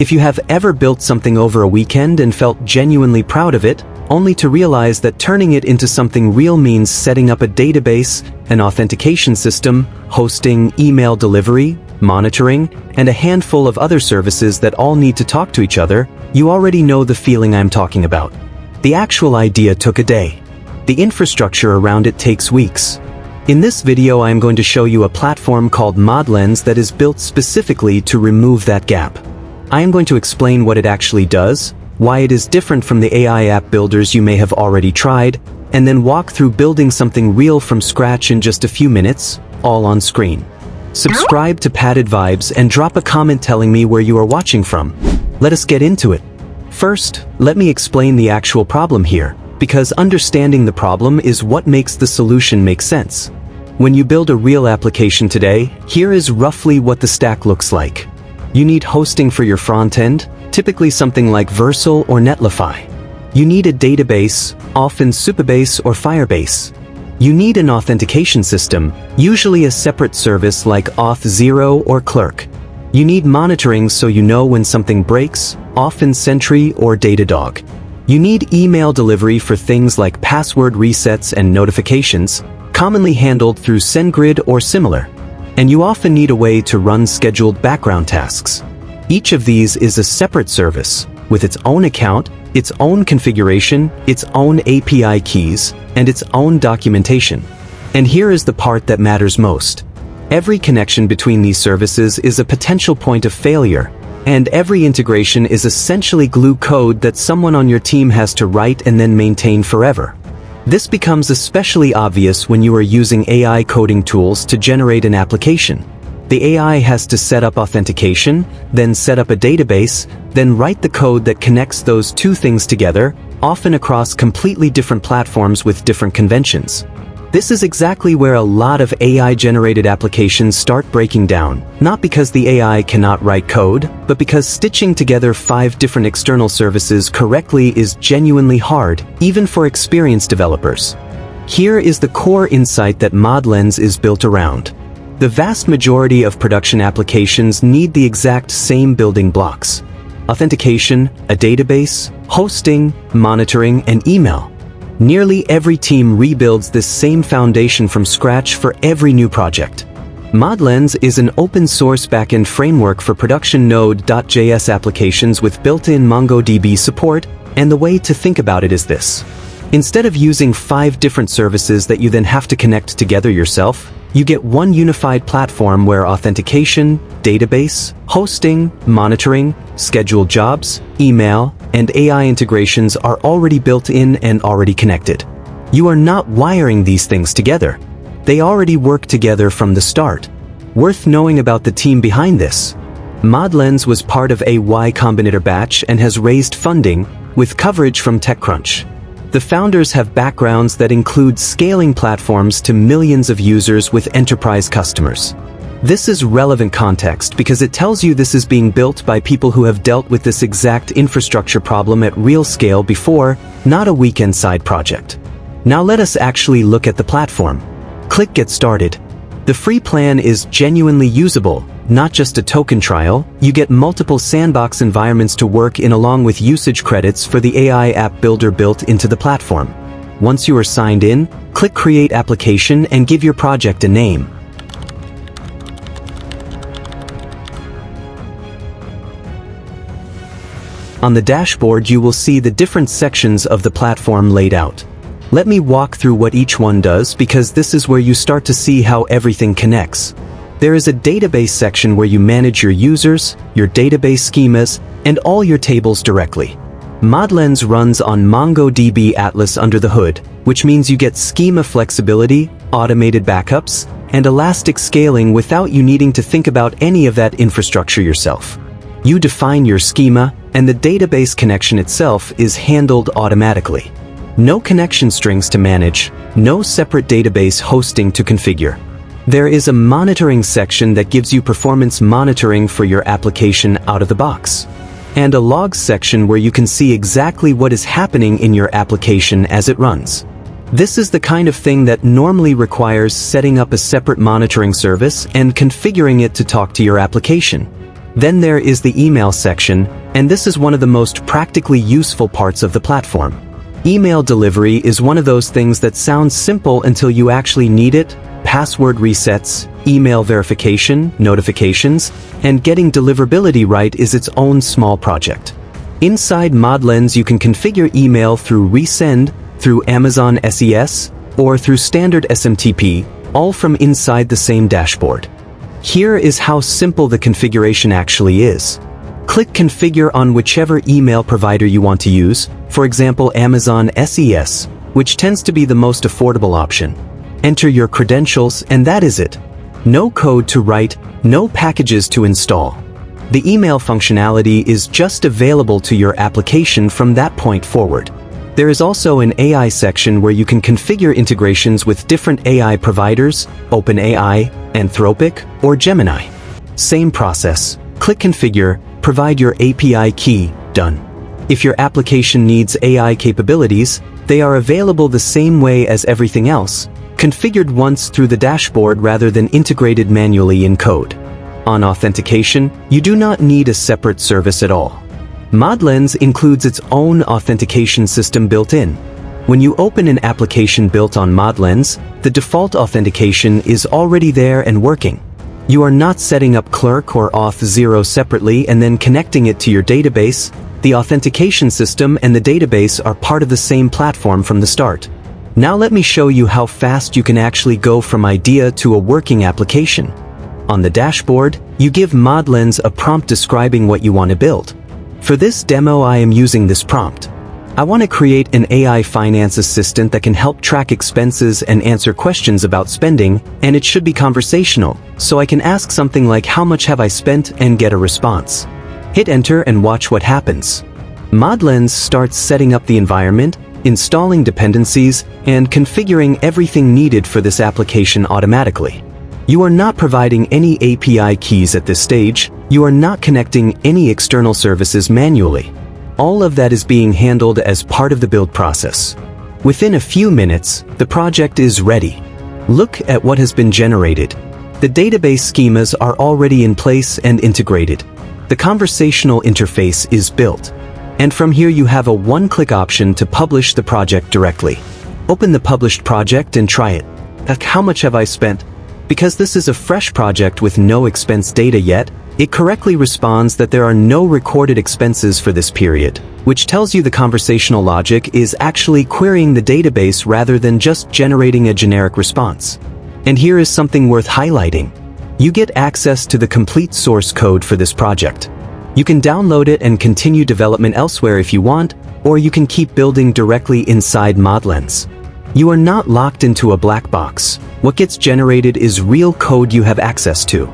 If you have ever built something over a weekend and felt genuinely proud of it, only to realize that turning it into something real means setting up a database, an authentication system, hosting, email delivery, monitoring, and a handful of other services that all need to talk to each other, you already know the feeling I'm talking about. The actual idea took a day. The infrastructure around it takes weeks. In this video, I am going to show you a platform called ModLens that is built specifically to remove that gap. I am going to explain what it actually does, why it is different from the AI app builders you may have already tried, and then walk through building something real from scratch in just a few minutes, all on screen. Subscribe to Padded Vibes and drop a comment telling me where you are watching from. Let us get into it. First, let me explain the actual problem here, because understanding the problem is what makes the solution make sense. When you build a real application today, here is roughly what the stack looks like. You need hosting for your front end, typically something like Vercel or Netlify. You need a database, often Supabase or Firebase. You need an authentication system, usually a separate service like Auth0 or Clerk. You need monitoring so you know when something breaks, often Sentry or Datadog. You need email delivery for things like password resets and notifications, commonly handled through SendGrid or similar. And you often need a way to run scheduled background tasks. Each of these is a separate service, with its own account, its own configuration, its own API keys, and its own documentation. And here is the part that matters most. Every connection between these services is a potential point of failure, and every integration is essentially glue code that someone on your team has to write and then maintain forever. This becomes especially obvious when you are using AI coding tools to generate an application. The AI has to set up authentication, then set up a database, then write the code that connects those two things together, often across completely different platforms with different conventions. This is exactly where a lot of AI-generated applications start breaking down, not because the AI cannot write code, but because stitching together 5 different external services correctly is genuinely hard, even for experienced developers. Here is the core insight that ModLens is built around. The vast majority of production applications need the exact same building blocks: authentication, a database, hosting, monitoring, and email. Nearly every team rebuilds this same foundation from scratch for every new project. ModLens is an open-source backend framework for production Node.js applications with built-in MongoDB support, and the way to think about it is this. Instead of using 5 different services that you then have to connect together yourself, you get one unified platform where authentication, database, hosting, monitoring, scheduled jobs, email, and AI integrations are already built in and already connected. You are not wiring these things together. They already work together from the start. Worth knowing about the team behind this. ModLens was part of a Y Combinator batch and has raised funding, with coverage from TechCrunch. The founders have backgrounds that include scaling platforms to millions of users with enterprise customers. This is relevant context because it tells you this is being built by people who have dealt with this exact infrastructure problem at real scale before, not a weekend side project. Now let us actually look at the platform. Click Get Started. The free plan is genuinely usable, not just a token trial. You get multiple sandbox environments to work in along with usage credits for the AI app builder built into the platform. Once you are signed in, click Create Application and give your project a name. On the dashboard, you will see the different sections of the platform laid out. Let me walk through what each one does because this is where you start to see how everything connects. There is a database section where you manage your users, your database schemas, and all your tables directly. ModLens runs on MongoDB Atlas under the hood, which means you get schema flexibility, automated backups, and elastic scaling without you needing to think about any of that infrastructure yourself. You define your schema, and the database connection itself is handled automatically. No connection strings to manage, no separate database hosting to configure. There is a monitoring section that gives you performance monitoring for your application out of the box, and a logs section where you can see exactly what is happening in your application as it runs. This is the kind of thing that normally requires setting up a separate monitoring service and configuring it to talk to your application. Then there is the email section, and this is one of the most practically useful parts of the platform. Email delivery is one of those things that sounds simple until you actually need it. Password resets, email verification, notifications, and getting deliverability right is its own small project. Inside ModLens, you can configure email through resend, through Amazon SES, or through standard SMTP, all from inside the same dashboard. Here is how simple the configuration actually is. Click Configure on whichever email provider you want to use, for example Amazon SES, which tends to be the most affordable option. Enter your credentials and that is it. No code to write, no packages to install. The email functionality is just available to your application from that point forward. There is also an AI section where you can configure integrations with different AI providers, OpenAI, Anthropic, or Gemini. Same process. Click Configure, provide your API key, done. If your application needs AI capabilities, they are available the same way as everything else, configured once through the dashboard rather than integrated manually in code. On authentication, you do not need a separate service at all. ModLens includes its own authentication system built in. When you open an application built on ModLens, the default authentication is already there and working. You are not setting up Clerk or Auth0 separately and then connecting it to your database. The authentication system and the database are part of the same platform from the start. Now let me show you how fast you can actually go from idea to a working application. On the dashboard, you give ModLens a prompt describing what you want to build. For this demo, I am using this prompt. I want to create an AI finance assistant that can help track expenses and answer questions about spending, and it should be conversational, so I can ask something like how much have I spent and get a response. Hit enter and watch what happens. ModLens starts setting up the environment, installing dependencies, and configuring everything needed for this application automatically. You are not providing any API keys at this stage. You are not connecting any external services manually. All of that is being handled as part of the build process. Within a few minutes, the project is ready. Look at what has been generated. The database schemas are already in place and integrated. The conversational interface is built. And from here you have a one-click option to publish the project directly. Open the published project and try it. How much have I spent? Because this is a fresh project with no expense data yet, it correctly responds that there are no recorded expenses for this period, which tells you the conversational logic is actually querying the database rather than just generating a generic response. And here is something worth highlighting. You get access to the complete source code for this project. You can download it and continue development elsewhere if you want, or you can keep building directly inside ModLens. You are not locked into a black box. What gets generated is real code you have access to.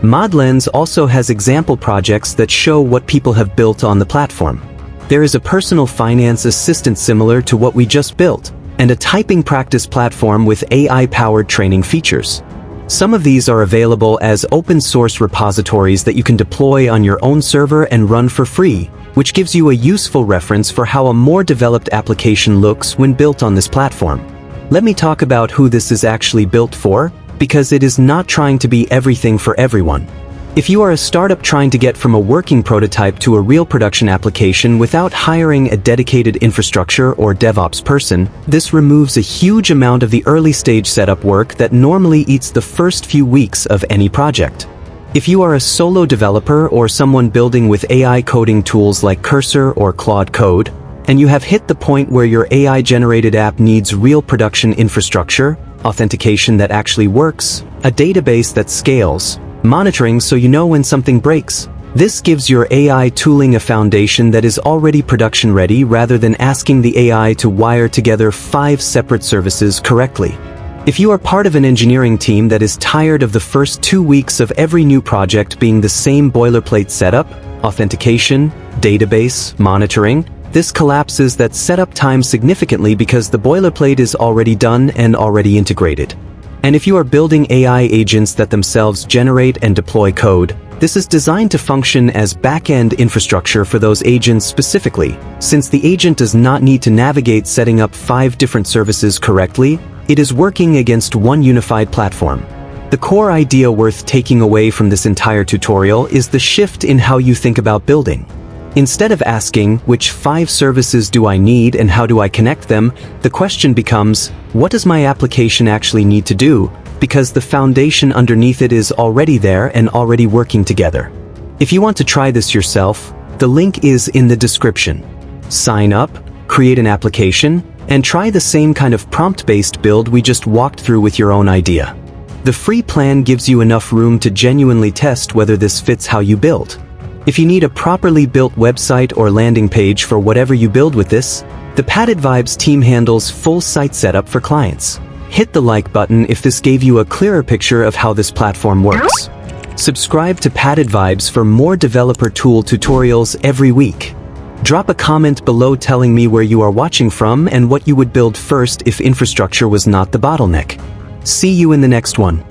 ModLens also has example projects that show what people have built on the platform. There is a personal finance assistant similar to what we just built, and a typing practice platform with AI-powered training features. Some of these are available as open-source repositories that you can deploy on your own server and run for free, which gives you a useful reference for how a more developed application looks when built on this platform. Let me talk about who this is actually built for, because it is not trying to be everything for everyone. If you are a startup trying to get from a working prototype to a real production application without hiring a dedicated infrastructure or DevOps person, this removes a huge amount of the early stage setup work that normally eats the first few weeks of any project. If you are a solo developer or someone building with AI coding tools like Cursor or Claude Code, and you have hit the point where your AI-generated app needs real production infrastructure, authentication that actually works, a database that scales, monitoring so you know when something breaks, this gives your AI tooling a foundation that is already production-ready rather than asking the AI to wire together 5 separate services correctly. If you are part of an engineering team that is tired of the first 2 weeks of every new project being the same boilerplate setup, authentication, database, monitoring, this collapses that setup time significantly because the boilerplate is already done and already integrated. And if you are building AI agents that themselves generate and deploy code, this is designed to function as back-end infrastructure for those agents specifically. Since the agent does not need to navigate setting up 5 different services correctly, it is working against one unified platform. The core idea worth taking away from this entire tutorial is the shift in how you think about building. Instead of asking, which 5 services do I need and how do I connect them, the question becomes, what does my application actually need to do? Because the foundation underneath it is already there and already working together. If you want to try this yourself, the link is in the description. Sign up, create an application, and try the same kind of prompt-based build we just walked through with your own idea. The free plan gives you enough room to genuinely test whether this fits how you build. If you need a properly built website or landing page for whatever you build with this, the Padded Vibes team handles full site setup for clients. Hit the like button if this gave you a clearer picture of how this platform works. Subscribe to Padded Vibes for more developer tool tutorials every week. Drop a comment below telling me where you are watching from and what you would build first if infrastructure was not the bottleneck. See you in the next one.